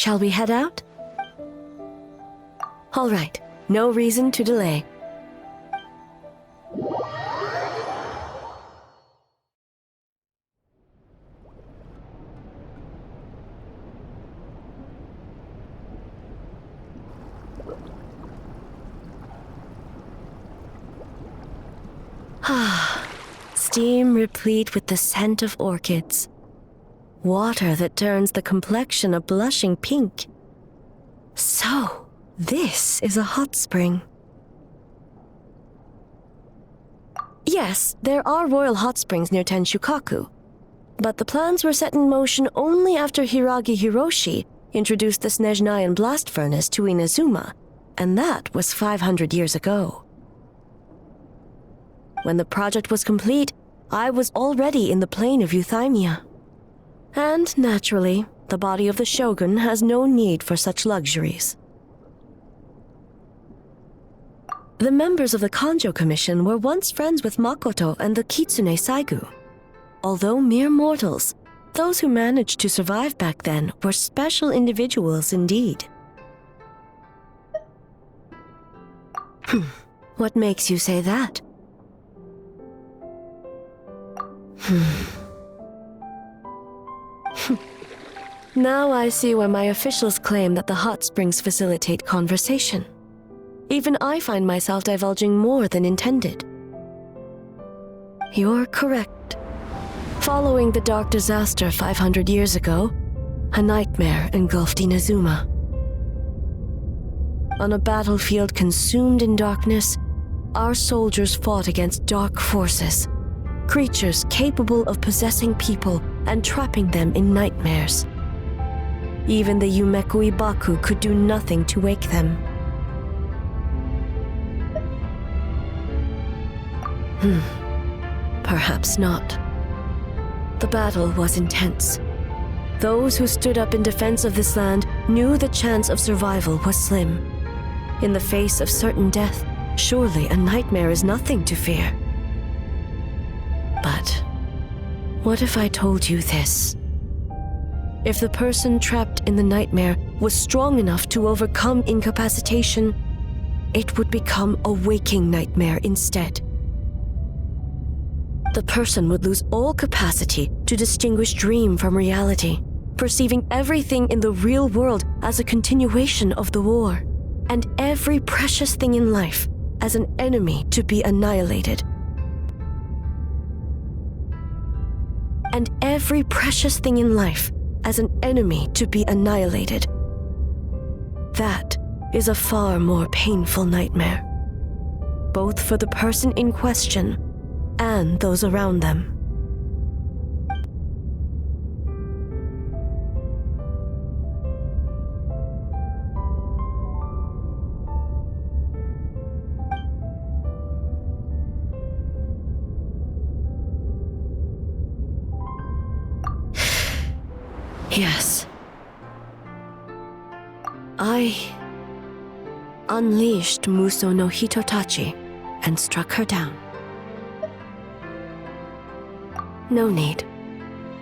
Shall we head out? All right, no reason to delay. Steam replete with the scent of orchids. Water that turns the complexion a blushing pink. So, this is a hot spring. Yes, there are royal hot springs near Tenshukaku, but the plans were set in motion only after Hiragi Hiroshi introduced the Snezhnayan blast furnace to Inazuma, and that was 500 years ago. When the project was complete, I was already in the plain of Euthymia. And naturally, the body of the shogun has no need for such luxuries. The members of the Kanjo Commission were once friends with Makoto and the Kitsune Saigu. Although mere mortals, those who managed to survive back then were special individuals indeed. What makes you say that? Now I see why my officials claim that the hot springs facilitate conversation. Even I find myself divulging more than intended. You're correct. Following the dark disaster 500 years ago, a nightmare engulfed Inazuma. On a battlefield consumed in darkness, our soldiers fought against dark forces, creatures capable of possessing people and trapping them in nightmares. Even the Yumeku Ibaku could do nothing to wake them. Perhaps not. The battle was intense. Those who stood up in defense of this land knew the chance of survival was slim. In the face of certain death, surely a nightmare is nothing to fear. But what if I told you this? If the person trapped in the nightmare was strong enough to overcome incapacitation, it would become a waking nightmare instead. The person would lose all capacity to distinguish dream from reality, perceiving everything in the real world as a continuation of the war, and every precious thing in life as an enemy to be annihilated. And every precious thing in life as an enemy to be annihilated. That is a far more painful nightmare, both for the person in question and those around them. Yes. I unleashed Muso no Hitotachi and struck her down. No need.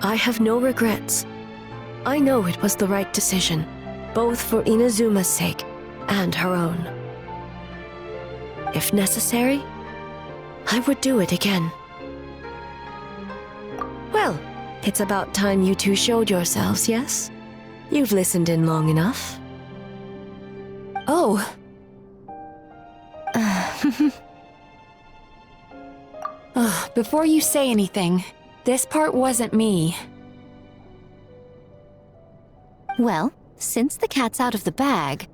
I have no regrets. I know it was the right decision, both for Inazuma's sake and her own. If necessary, I would do it again. Well, it's about time you two showed yourselves, yes? You've listened in long enough. Oh. Before you say anything, this part wasn't me. Well, since the cat's out of the bag,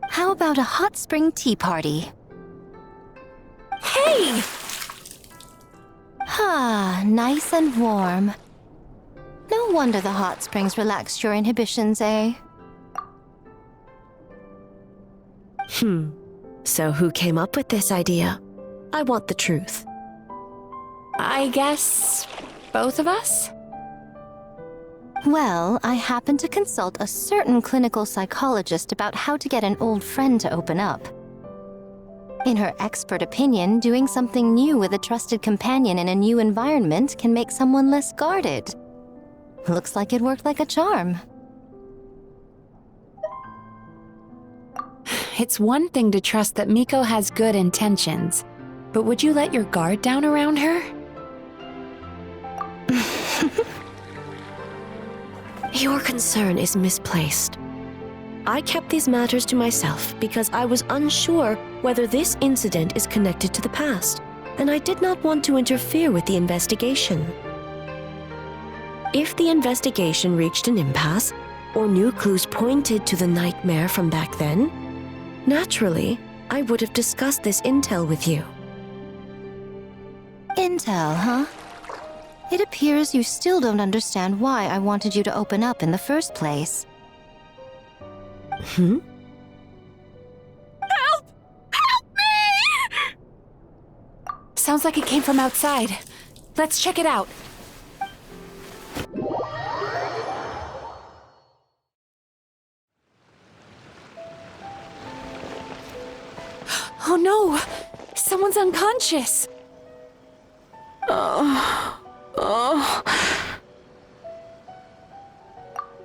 how about a hot spring tea party? Hey! Ah, nice and warm. No wonder the hot springs relaxed your inhibitions, eh? So who came up with this idea? I want the truth. I guess both of us? Well, I happened to consult a certain clinical psychologist about how to get an old friend to open up. In her expert opinion, doing something new with a trusted companion in a new environment can make someone less guarded. Looks like it worked like a charm. It's one thing to trust that Miko has good intentions, but would you let your guard down around her? Your concern is misplaced. I kept these matters to myself because I was unsure whether this incident is connected to the past, and I did not want to interfere with the investigation. If the investigation reached an impasse, or new clues pointed to the nightmare from back then, naturally, I would have discussed this intel with you. Intel, huh? It appears you still don't understand why I wanted you to open up in the first place. Hmm? Help! Help me! Sounds like it came from outside. Let's check it out. Oh no! Someone's unconscious!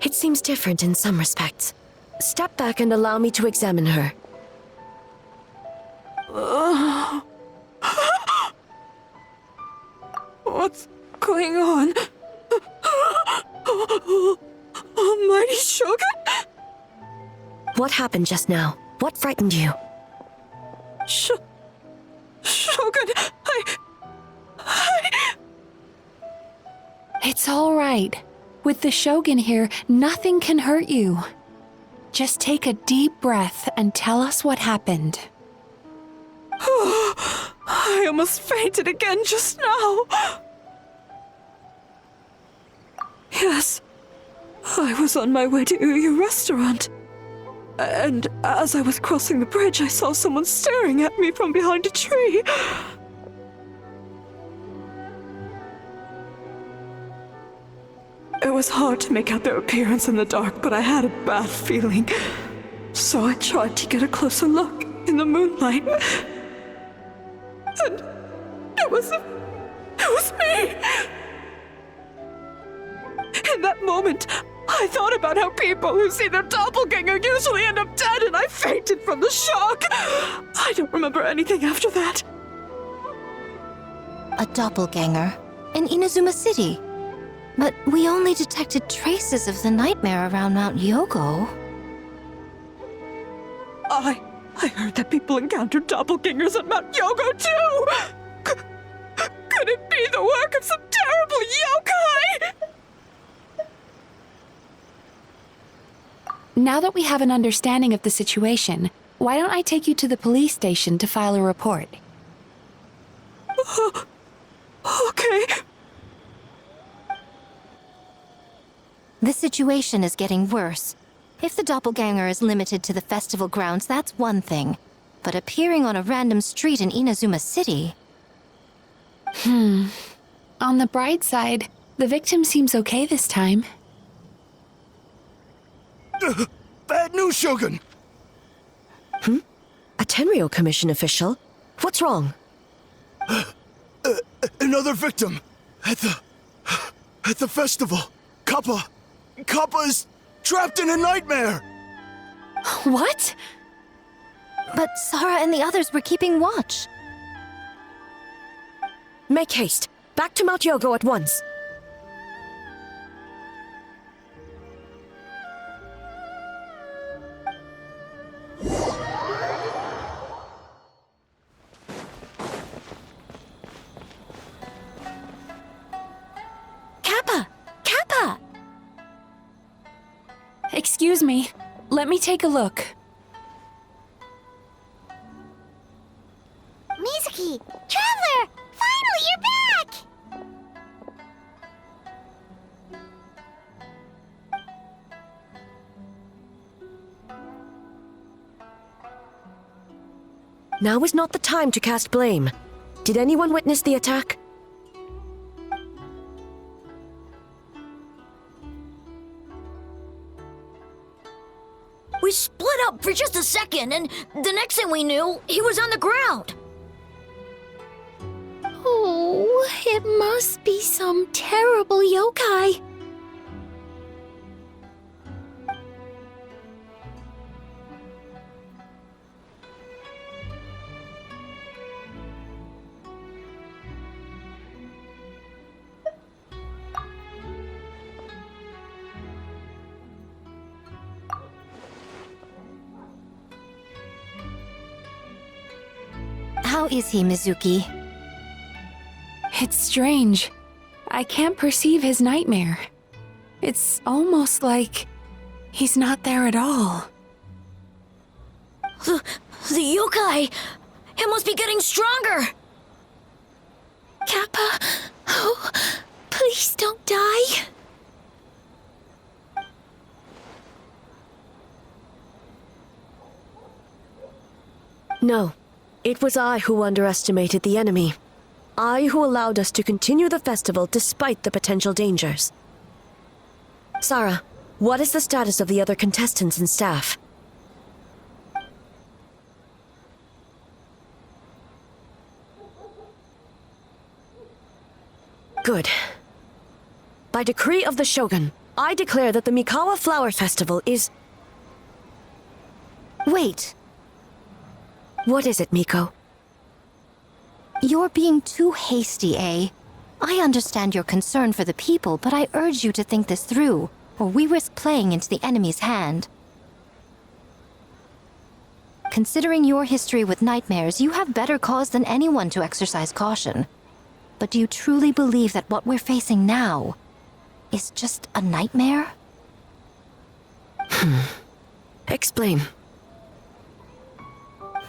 It seems different in some respects. Step back and allow me to examine her. What's going on? Almighty Shogun? What happened just now? What frightened you? Shogun, It's all right. With the Shogun here, nothing can hurt you. Just take a deep breath and tell us what happened. I almost fainted again just now. Yes, I was on my way to Uyu restaurant. And as I was crossing the bridge, I saw someone staring at me from behind a tree. It was hard to make out their appearance in the dark, but I had a bad feeling. So I tried to get a closer look in the moonlight. And it was me! In that moment, I thought about how people who see their doppelganger usually end up dead, and I fainted from the shock. I don't remember anything after that. A doppelganger in Inazuma City. But we only detected traces of the nightmare around Mount Yogo. I heard that people encountered doppelgangers at Mount Yogo too! Could it be the work of some terrible yokai? Now that we have an understanding of the situation, why don't I take you to the police station to file a report? Okay. The situation is getting worse. If the doppelganger is limited to the festival grounds, that's one thing. But appearing on a random street in Inazuma City... On the bright side, the victim seems okay this time. Bad news, Shogun! A Tenryo Commission official? What's wrong? Another victim! At the festival! Kappa is trapped in a nightmare! What? But Sara and the others were keeping watch. Make haste. Back to Mount Yogo at once. Kappa! Kappa! Excuse me. Let me take a look. Mizuki! Traveler! Finally, you're back! Now is not the time to cast blame. Did anyone witness the attack? We split up for just a second, and the next thing we knew, he was on the ground. Oh, it must be some terrible yokai. How is he, Mizuki? It's strange. I can't perceive his nightmare. It's almost like he's not there at all. The yokai! It must be getting stronger! Kappa, oh, please don't die. No, it was I who underestimated the enemy. I who allowed us to continue the festival despite the potential dangers. Sarah, what is the status of the other contestants and staff? Good. By decree of the Shogun, I declare that the Mikawa Flower Festival is... Wait, What is it, Miko? you're being too hasty, eh? I understand your concern for the people, but I urge you to think this through, or we risk playing into the enemy's hand. Considering your history with nightmares, you have better cause than anyone to exercise caution. But do you truly believe that what we're facing now is just a nightmare? Explain.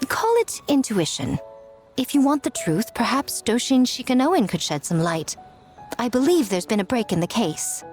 Call it intuition. If you want the truth, perhaps Doshin Shikanoin could shed some light. I believe there's been a break in the case.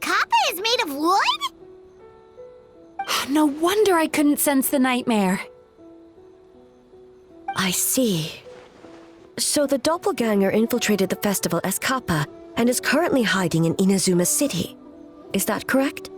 Kappa is made of wood? No wonder I couldn't sense the nightmare. I see. So the doppelganger infiltrated the festival as Kappa and is currently hiding in Inazuma City. Is that correct?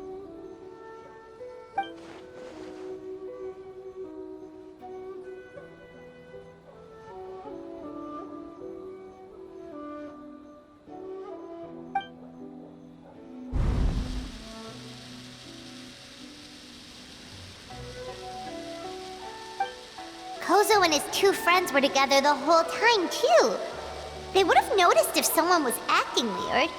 Kozo and his two friends were together the whole time, too. They would have noticed if someone was acting weird.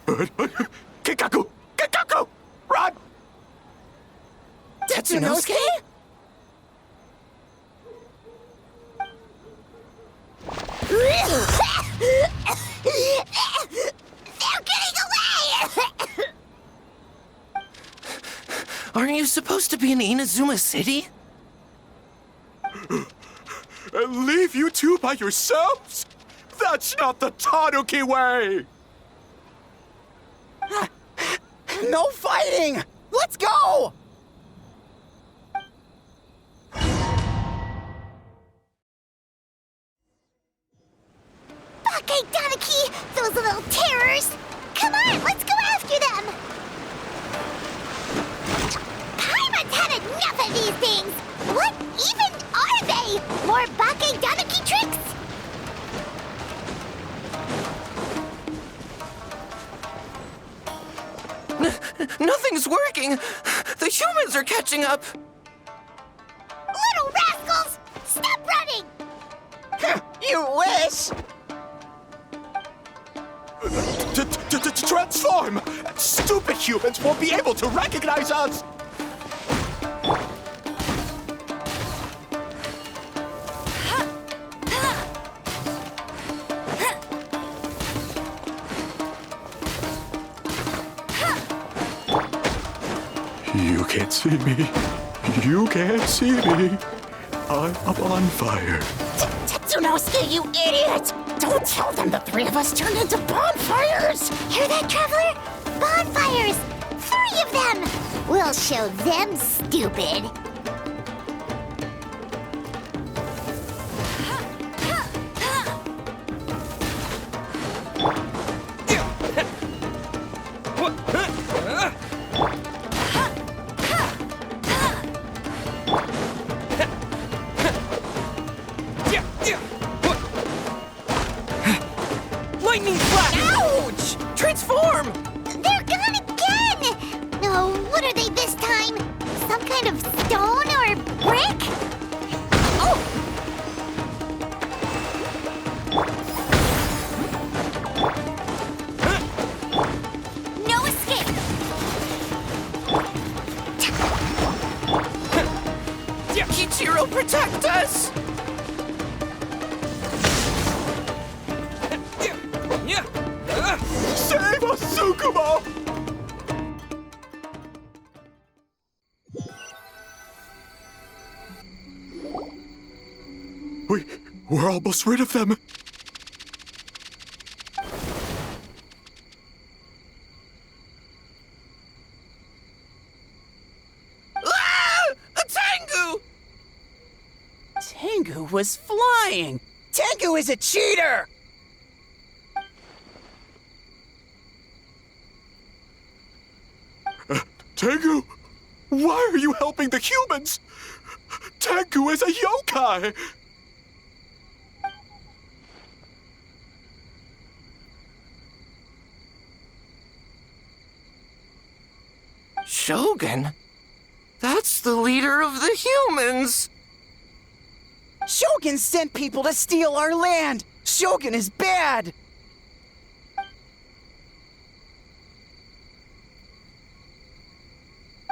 Kikaku! Kikaku! Run! Tetsunosuke? They're getting away! Aren't you supposed to be in Inazuma City? And leave you two by yourselves? That's not the Tanuki way! No fighting! Let's go! Okay, Donaki, those little terrors! Come on, let's go after them! Paimon's had enough of these things! What even are they? More Bake Donaki tricks? Nothing's working! The humans are catching up! Little rascals! Stop running! You wish! Transform! Stupid humans won't be able to recognize us! You can't see me. You can't see me. I'm on fire. Tetsunosuke, you idiot! Don't tell them the three of us turned into bonfires! Hear that, Traveler? Bonfires! 3 of them! We'll show them stupid. Lightning flash! Ouch! Transform! They're gone again! No, what are they this time? Some kind of stone or brick? Oh! No escape! Kichiro, protect us! Save us, Tsukumo! We're almost rid of them. Ah! A Tengu! Tengu was flying! Tengu is a cheater! Tengu, why are you helping the humans? Tengu is a yokai! Shogun? That's the leader of the humans! Shogun sent people to steal our land! Shogun is bad!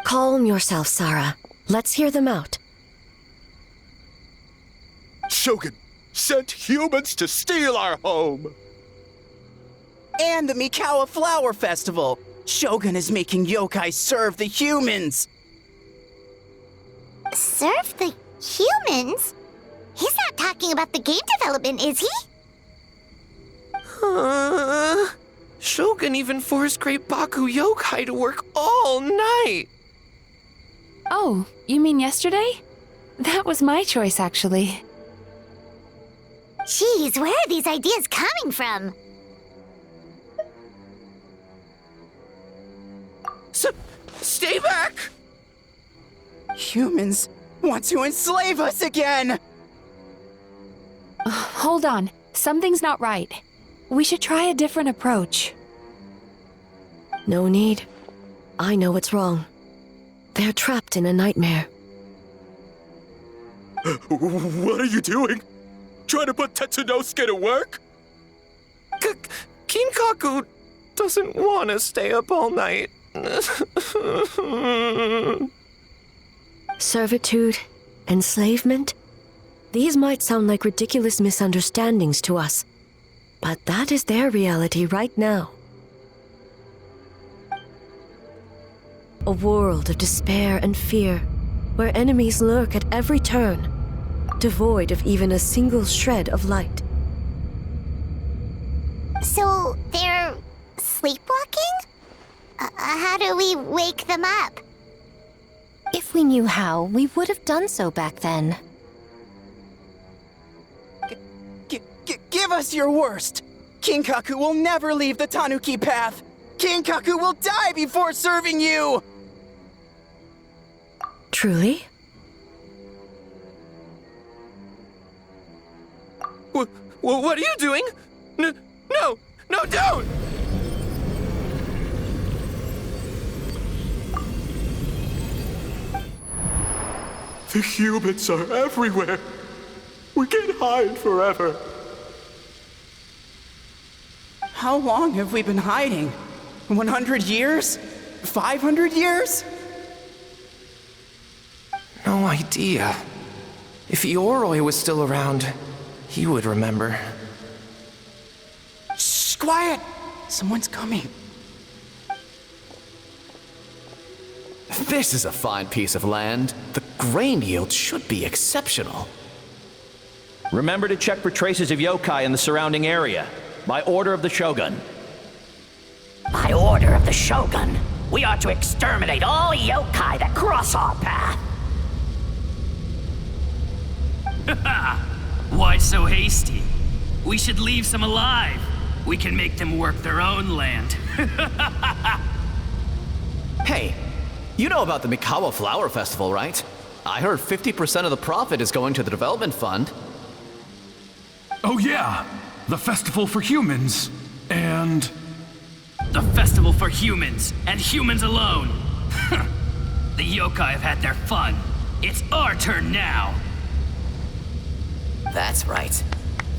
Calm yourself, Sarah. Let's hear them out. Shogun sent humans to steal our home! And the Mikawa Flower Festival! Shogun is making yokai serve the humans! Serve the humans? He's not talking about the game development, is he? Shogun even forced Great Baku Yokai to work all night! Oh, you mean yesterday? That was my choice, actually. Jeez, where are these ideas coming from? Stay back! Humans want to enslave us again! Hold on. Something's not right. We should try a different approach. No need. I know what's wrong. They're trapped in a nightmare. What are you doing? Trying to put Tetsunosuke to work? Kinkaku, doesn't want to stay up all night. Servitude, enslavement, these might sound like ridiculous misunderstandings to us, but that is their reality right now. A world of despair and fear, where enemies lurk at every turn, devoid of even a single shred of light. So, they're sleepwalking? How do we wake them up? If we knew how, we would have done so back then. Give us your worst! Kinkaku will never leave the Tanuki path! Kinkaku will die before serving you! Truly? What are you doing? No, don't! The humans are everywhere. We can't hide forever. How long have we been hiding? 100 years? 500 years? No idea. If Ioroi was still around, he would remember. Shh, quiet! Someone's coming. This is a fine piece of land. The grain yield should be exceptional. Remember to check for traces of yokai in the surrounding area. By order of the Shogun. By order of the Shogun, we are to exterminate all yokai that cross our path. Why so hasty? We should leave some alive. We can make them work their own land. Hey, you know about the Mikawa Flower Festival, right? I heard 50% of the profit is going to the development fund. Oh yeah, the festival for humans, and... The festival for humans, and humans alone. The yokai have had their fun. It's our turn now. That's right.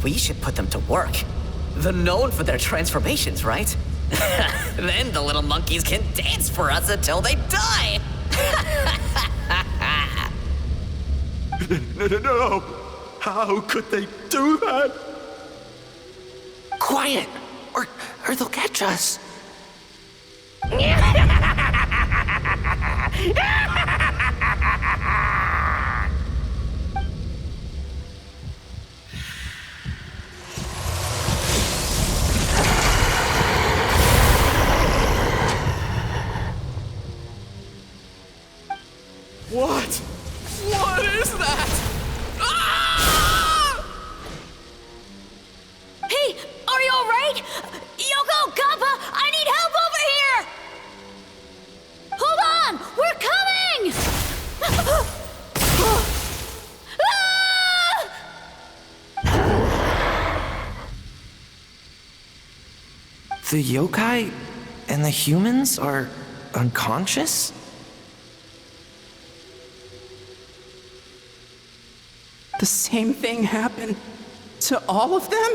We should put them to work. They're known for their transformations, right? Then the little monkeys can dance for us until they die! No! How could they do that? Quiet, or they'll catch us. What? What is that? Ah! Hey, are you alright? Yoko, Kappa, I need help over here! Hold on! We're coming! The yokai and the humans are unconscious? The same thing happened to all of them?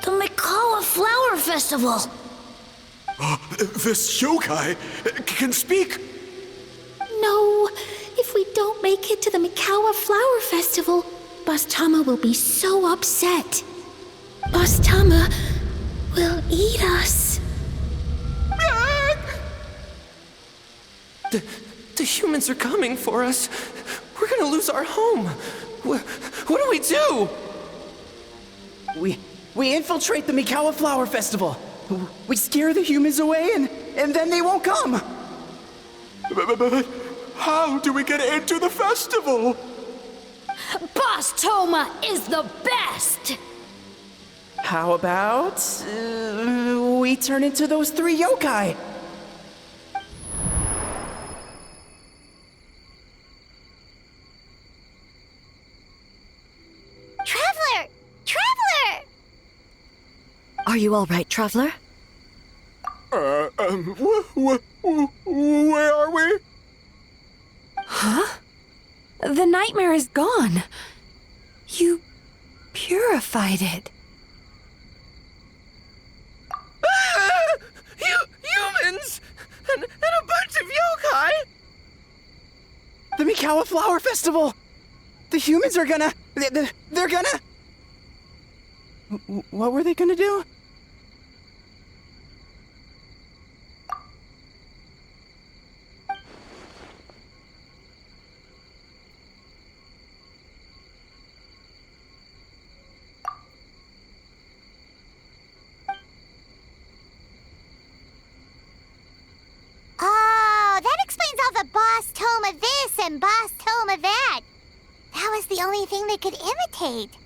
The Mikawa Flower Festival! This yokai can speak! No, if we don't make it to the Mikawa Flower Festival, Boss Tama will be so upset. Boss Tama will eat us. The humans are coming for us. We're gonna lose our home. What do we do? We infiltrate the Mikawa Flower Festival. We scare the humans away and then they won't come. But how do we get into the festival? Boss Toma is the best! How about we turn into those 3 yokai? Traveler! Traveler! Are you all right, Traveler? Where are we? Huh? The nightmare is gone. You purified it. Humans! And a bunch of yokai! The Mikawa Flower Festival! The humans are gonna... They're gonna... What were they gonna do? Oh, that explains all the boss tome of this and boss tome of that. That was the only thing they could imitate.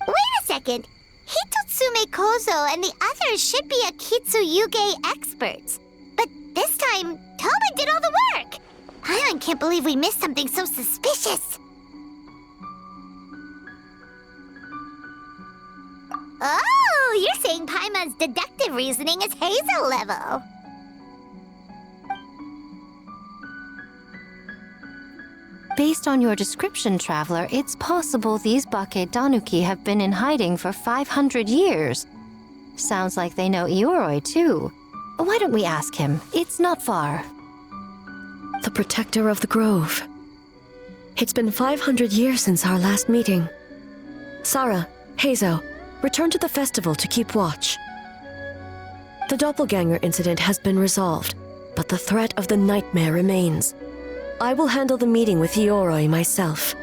Wait a second. Hitotsume Kozo and the others should be Akitsuyuge experts. But this time, Toma did all the work. Paimon can't believe we missed something so suspicious. Oh, you're saying Paimon's deductive reasoning is Hazel level. Based on your description, Traveler, it's possible these Bake Tanuki have been in hiding for 500 years. Sounds like they know Ioroi, too. Why don't we ask him? It's not far. The protector of the grove. It's been 500 years since our last meeting. Sarah, Hazo, return to the festival to keep watch. The doppelganger incident has been resolved, but the threat of the nightmare remains. I will handle the meeting with Ioroi myself.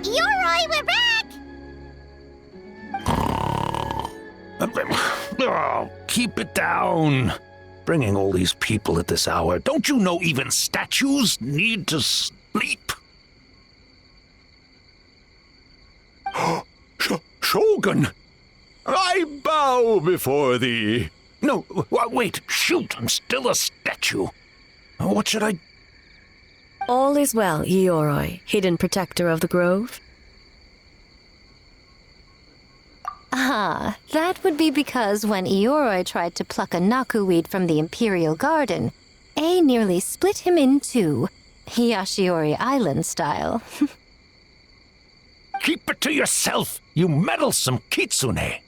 Ioroi, we're back! Oh, keep it down. Bringing all these people at this hour. Don't you know even statues need to sleep? Shogun! I bow before thee. No, wait, shoot, I'm still a statue. What should I... All is well, Ioroi, hidden protector of the grove. Ah, that would be because when Ioroi tried to pluck a nakuweed from the Imperial Garden, A nearly split him in two, Yashiori Island style. Keep it to yourself, you meddlesome kitsune.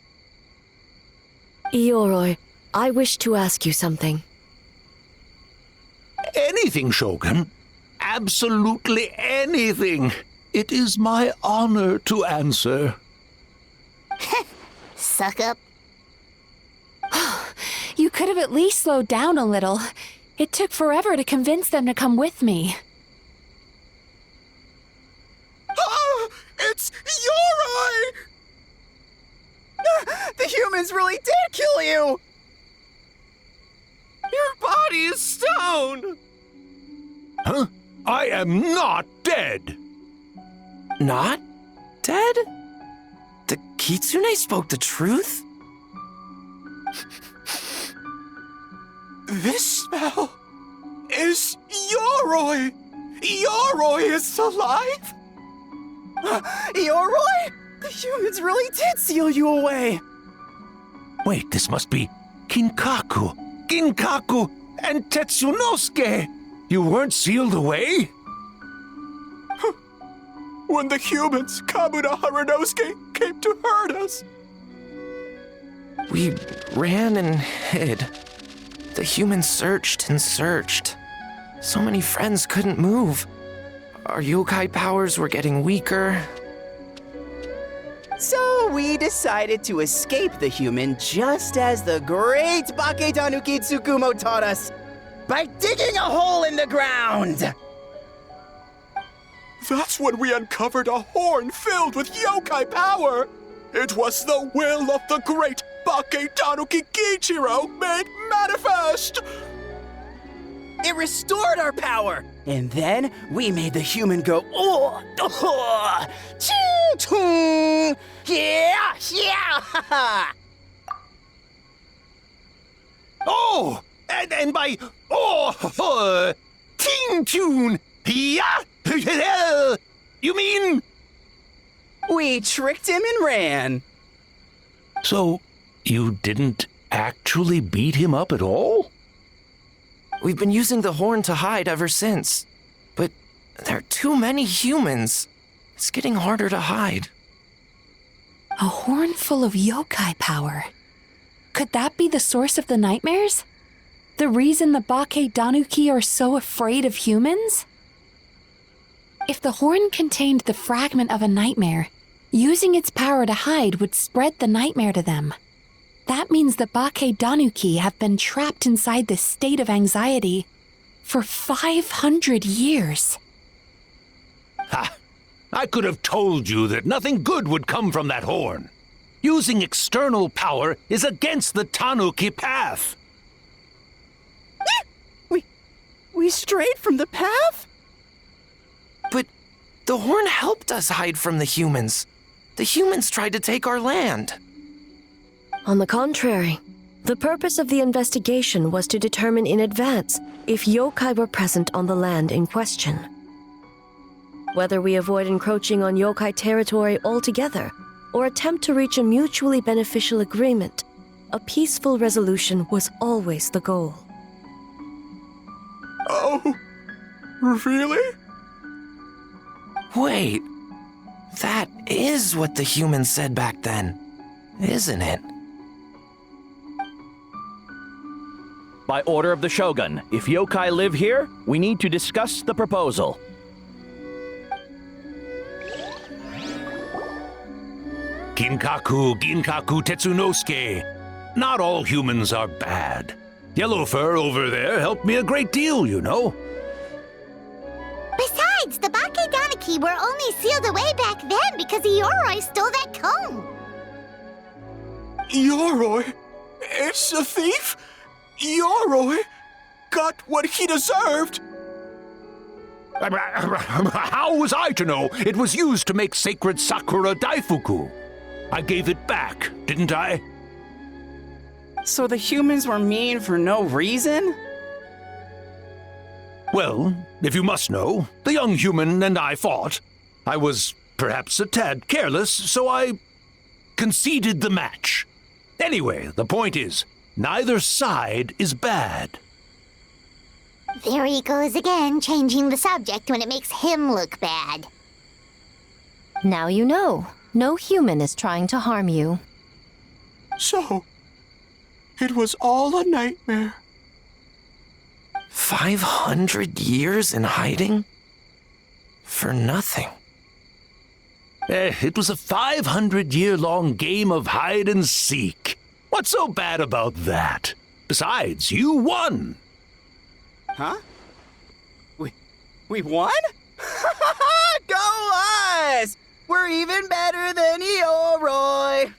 Ioroi, I wish to ask you something. Anything, Shogun. Absolutely anything. It is my honor to answer. Suck up. You could have at least slowed down a little. It took forever to convince them to come with me. Oh, it's Ioroi! The humans really did kill you! Your body is stone! Huh? I am not dead! Not dead? The Kitsune spoke the truth? This smell is Ioroi! Ioroi is alive? Ioroi? The humans really did seal you away! Wait, this must be Kinkaku, and Tetsunosuke! You weren't sealed away? When the humans, Kabuda Harunosuke, came to hurt us. We ran and hid. The humans searched and searched. So many friends couldn't move. Our yokai powers were getting weaker. So we decided to escape the human just as the great Bake Tanuki Tsukumo taught us, by digging a hole in the ground! That's when we uncovered a horn filled with yokai power. It was the will of the great Bake Tanuki Kiichiro made manifest. It restored our power, and then we made the human go, ching chung, yeah, yeah, Oh, and by, ting tune, yeah, you mean, We tricked him and ran. So, you didn't actually beat him up at all? We've been using the horn to hide ever since. But there are too many humans. It's getting harder to hide. A horn full of yokai power. Could that be the source of the nightmares? The reason the Bakedanuki are so afraid of humans? If the horn contained the fragment of a nightmare, using its power to hide would spread the nightmare to them. That means the Bakedanuki have been trapped inside this state of anxiety for 500 years. Ha! I could have told you that nothing good would come from that horn. Using external power is against the Tanuki path. We strayed from the path? But the horn helped us hide from the humans. The humans tried to take our land. On the contrary, the purpose of the investigation was to determine in advance if yokai were present on the land in question. Whether we avoid encroaching on yokai territory altogether or attempt to reach a mutually beneficial agreement, a peaceful resolution was always the goal. Oh, really? Wait, that is what the humans said back then, isn't it? By order of the Shogun, if yokai live here, we need to discuss the proposal. Ginkaku Tetsunosuke. Not all humans are bad. Yellowfur over there helped me a great deal, you know. Besides, the Bakedanuki were only sealed away back then because Ioroi stole that comb. Yoroi? It's a thief? Yoroi got what he deserved? How was I to know it was used to make sacred Sakura Daifuku? I gave it back, didn't I? So the humans were mean for no reason? Well, if you must know, the young human and I fought. I was perhaps a tad careless, so I conceded the match. Anyway, the point is, neither side is bad. There he goes again, changing the subject when it makes him look bad. Now you know. No human is trying to harm you. So, it was all a nightmare. 500 years in hiding? For nothing. It was a 500-year-long game of hide and seek. What's so bad about that? Besides, you won. Huh? We won? Go us! We're even better than Ioroi!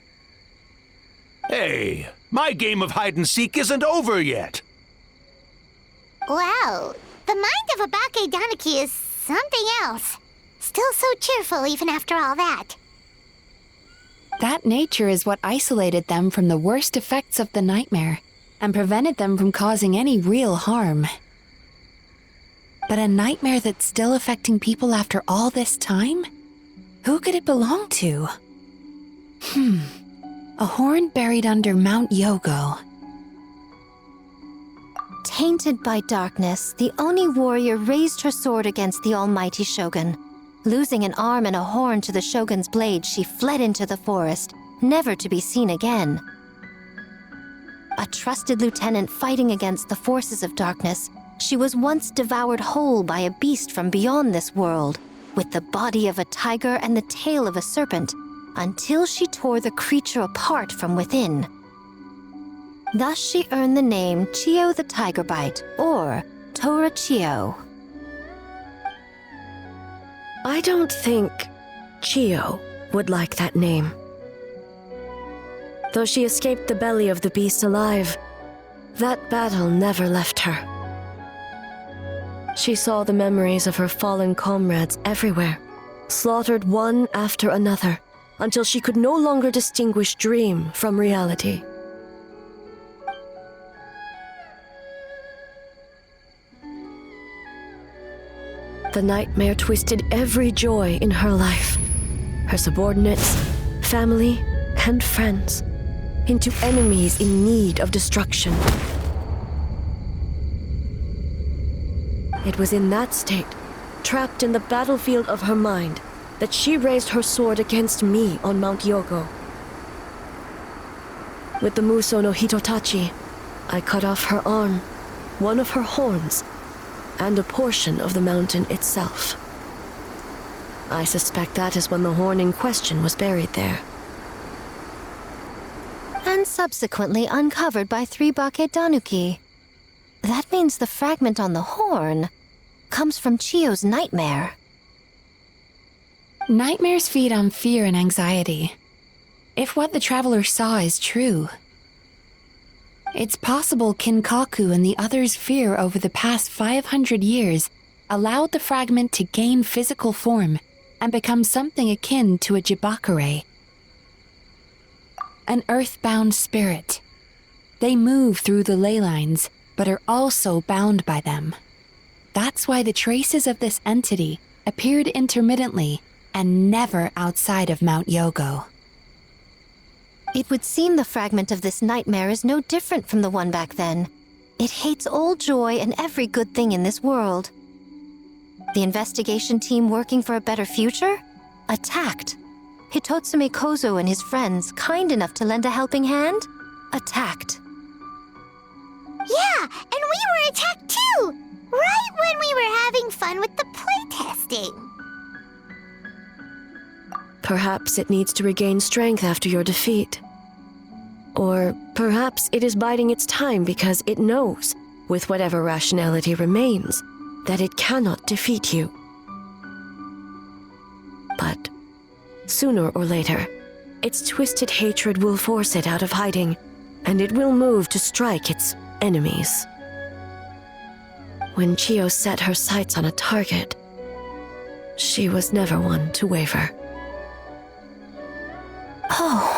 Hey, my game of hide and seek isn't over yet. Wow, the mind of a Bakedanuki is something else. Still so cheerful even after all that. That nature is what isolated them from the worst effects of the nightmare and prevented them from causing any real harm. But a nightmare that's still affecting people after all this time? Who could it belong to? A horn buried under Mount Yogo. Tainted by darkness, the Oni warrior raised her sword against the almighty shogun. Losing an arm and a horn to the shogun's blade, she fled into the forest, never to be seen again. A trusted lieutenant fighting against the forces of darkness, she was once devoured whole by a beast from beyond this world, with the body of a tiger and the tail of a serpent, until she tore the creature apart from within. Thus she earned the name Chio the Tigerbite, or Tora Chio. I don't think Chio would like that name. Though she escaped the belly of the beast alive, that battle never left her. She saw the memories of her fallen comrades everywhere, slaughtered one after another, until she could no longer distinguish dream from reality. The nightmare twisted every joy in her life. her subordinates, family, and friends into enemies in need of destruction. It was in that state, trapped in the battlefield of her mind, that she raised her sword against me on Mount Yogo. With the Muso no Hitotachi, I cut off her arm, one of her horns, and a portion of the mountain itself. I suspect that is when the horn in question was buried there. And subsequently uncovered by 3 Bake Danuki. That means the fragment on the horn comes from Chiyo's nightmare. Nightmares feed on fear and anxiety. If what the traveler saw is true, it's possible Kinkaku and the others' fear over the past 500 years allowed the fragment to gain physical form and become something akin to a Jibakure. An earthbound spirit. They move through the ley lines, but are also bound by them. That's why the traces of this entity appeared intermittently and never outside of Mount Yogo. It would seem the fragment of this nightmare is no different from the one back then. It hates all joy and every good thing in this world. The investigation team working for a better future? Attacked. Hitotsume Kozo and his friends, kind enough to lend a helping hand? Attacked. Yeah, and we were attacked too! Right when we were having fun with the playtesting. Perhaps it needs to regain strength after your defeat. Or perhaps it is biding its time because it knows, with whatever rationality remains, that it cannot defeat you. But sooner or later, its twisted hatred will force it out of hiding, and it will move to strike its enemies. When Chiyo set her sights on a target, she was never one to waver. Oh.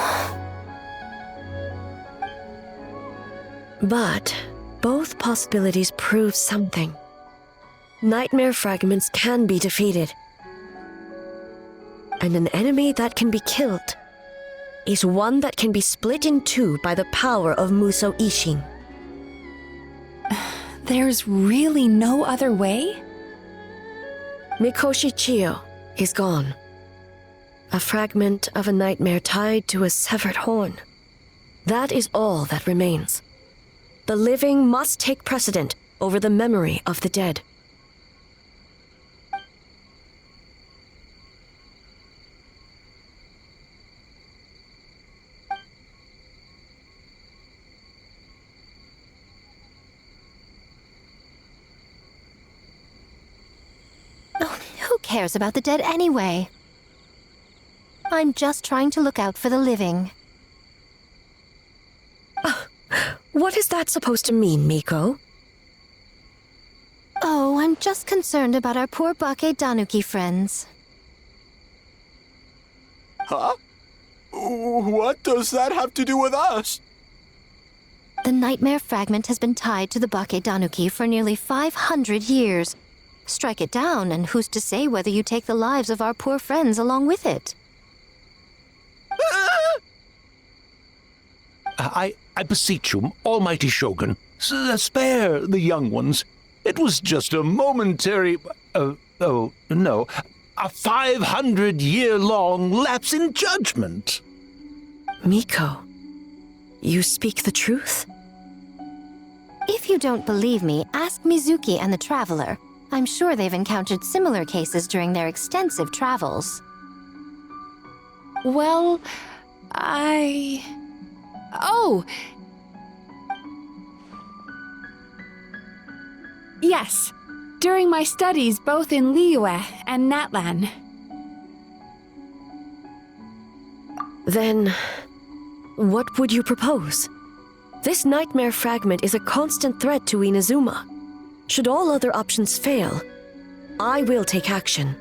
But both possibilities prove something. Nightmare fragments can be defeated. And an enemy that can be killed is one that can be split in two by the power of Muso Ishin. There's really no other way? Mikoshi Chiyo is gone. A fragment of a nightmare tied to a severed horn. That is all that remains. The living must take precedent over the memory of the dead. Oh, who cares about the dead anyway? I'm just trying to look out for the living. What is that supposed to mean, Miko? Oh, I'm just concerned about our poor Bake Danuki friends. Huh? What does that have to do with us? The nightmare fragment has been tied to the Bake Danuki for nearly 500 years. Strike it down, and who's to say whether you take the lives of our poor friends along with it? I beseech you, almighty Shogun, spare the young ones. It was just a momentary... a 500-year-long lapse in judgment. Miko, you speak the truth? If you don't believe me, ask Mizuki and the Traveler. I'm sure they've encountered similar cases during their extensive travels. Well, Oh! Yes, during my studies both in Liyue and Natlan. Then, what would you propose? This nightmare fragment is a constant threat to Inazuma. Should all other options fail, I will take action.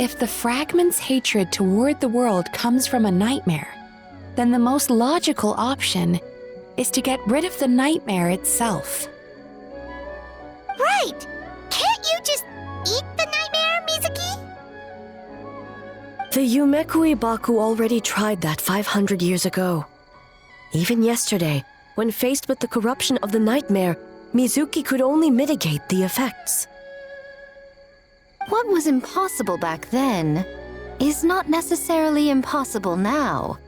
If the fragment's hatred toward the world comes from a nightmare, then the most logical option is to get rid of the nightmare itself. Right! Can't you just eat the nightmare, Mizuki? The Yumekui Baku already tried that 500 years ago. Even yesterday, when faced with the corruption of the nightmare, Mizuki could only mitigate the effects. What was impossible back then is not necessarily impossible now.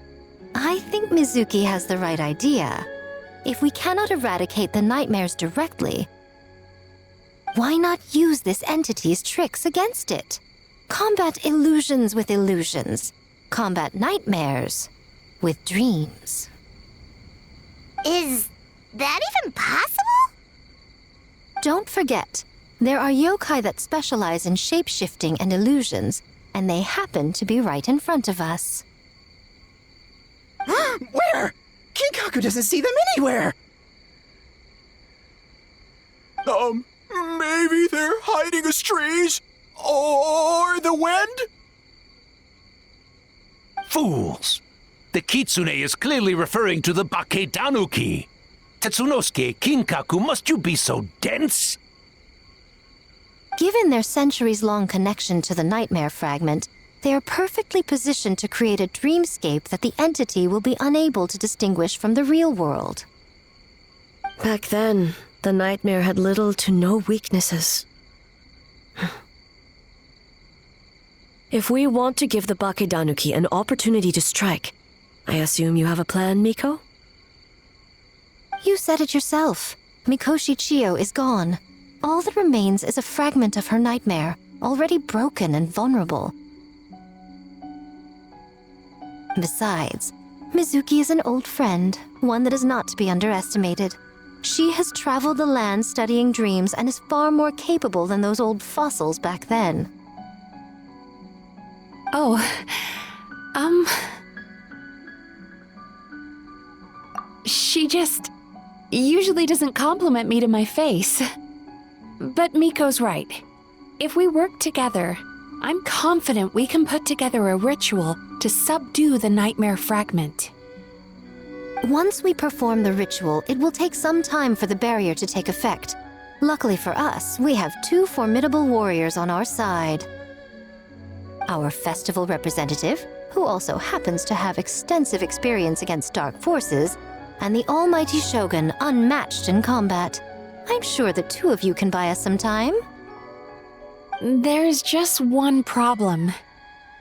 I think Mizuki has the right idea. If we cannot eradicate the nightmares directly, why not use this entity's tricks against it? Combat illusions with illusions. Combat nightmares with dreams. Is that even possible? Don't forget, there are yokai that specialize in shape-shifting and illusions, and they happen to be right in front of us. Where? Kinkaku doesn't see them anywhere! Maybe they're hiding as trees? Or the wind? Fools! The kitsune is clearly referring to the Bakedanuki. Tetsunosuke, Kinkaku, must you be so dense? Given their centuries-long connection to the nightmare fragment, they are perfectly positioned to create a dreamscape that the entity will be unable to distinguish from the real world. Back then, the nightmare had little to no weaknesses. If we want to give the Bakedanuki an opportunity to strike, I assume you have a plan, Miko? You said it yourself. Mikoshi Chiyo is gone. All that remains is a fragment of her nightmare, already broken and vulnerable. Besides, Mizuki is an old friend, one that is not to be underestimated. She has traveled the land studying dreams and is far more capable than those old fossils back then. Oh, She just usually doesn't compliment me to my face. But Miko's right. If we work together, I'm confident we can put together a ritual to subdue the nightmare fragment. Once we perform the ritual, it will take some time for the barrier to take effect. Luckily for us, we have two formidable warriors on our side. Our festival representative, who also happens to have extensive experience against dark forces, and the almighty Shogun, unmatched in combat. I'm sure the two of you can buy us some time. There's just one problem.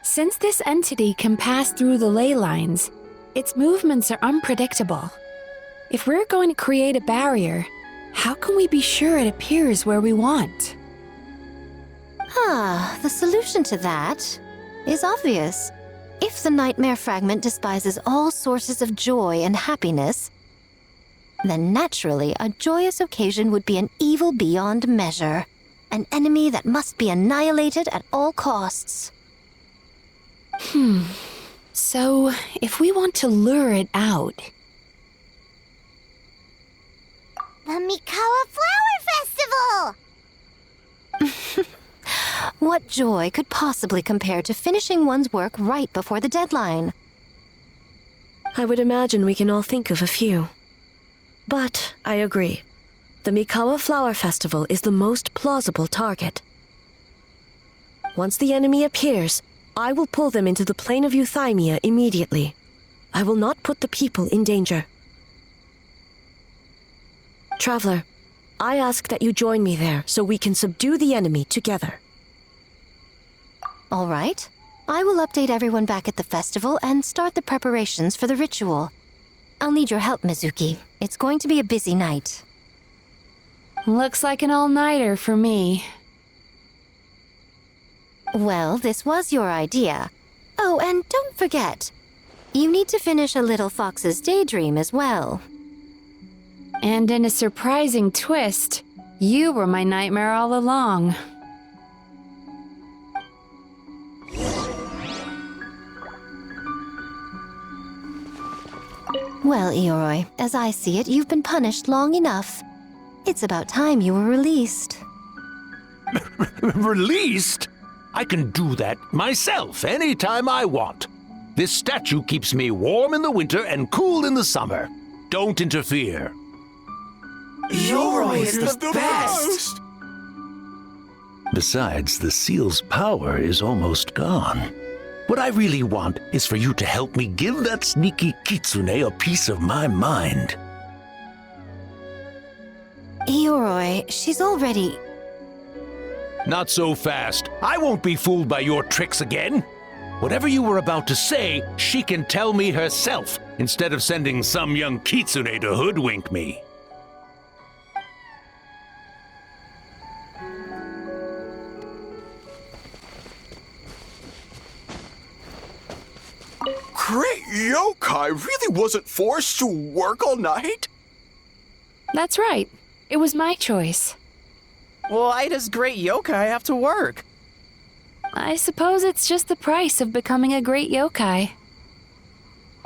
Since this entity can pass through the ley lines, its movements are unpredictable. If we're going to create a barrier, how can we be sure it appears where we want? The solution to that is obvious. If the nightmare fragment despises all sources of joy and happiness, then naturally a joyous occasion would be an evil beyond measure, an enemy that must be annihilated at all costs. So, if we want to lure it out... The Mikawa Flower Festival! What joy could possibly compare to finishing one's work right before the deadline? I would imagine we can all think of a few. But I agree. The Mikawa Flower Festival is the most plausible target. Once the enemy appears, I will pull them into the plane of Euthymia immediately. I will not put the people in danger. Traveler, I ask that you join me there so we can subdue the enemy together. All right. I will update everyone back at the festival and start the preparations for the ritual. I'll need your help, Mizuki. It's going to be a busy night. Looks like an all-nighter for me. Well, this was your idea. Oh, and don't forget, you need to finish a Little Fox's Daydream as well. And in a surprising twist, you were my nightmare all along. Well, Ioroi, as I see it, you've been punished long enough. It's about time you were released. Released? I can do that myself anytime I want. This statue keeps me warm in the winter and cool in the summer. Don't interfere. Yoroi is the best! Besides, the seal's power is almost gone. What I really want is for you to help me give that sneaky kitsune a piece of my mind. Ioroi, she's already... Not so fast. I won't be fooled by your tricks again. Whatever you were about to say, she can tell me herself, instead of sending some young kitsune to hoodwink me. Great yokai really wasn't forced to work all night? That's right. It was my choice. Why does great yokai have to work? I suppose it's just the price of becoming a great yokai.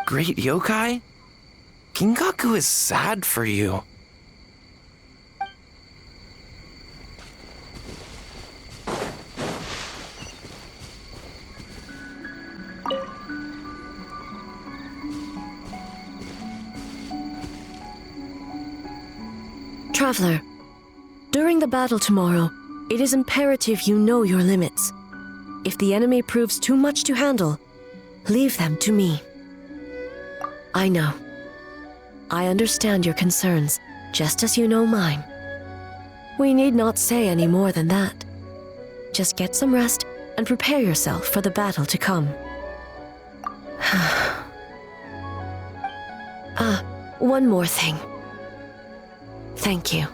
Great yokai? Kingaku is sad for you. Traveler, during the battle tomorrow, it is imperative you know your limits. If the enemy proves too much to handle, leave them to me. I know. I understand your concerns, just as you know mine. We need not say any more than that. Just get some rest and prepare yourself for the battle to come. One more thing. Thank you.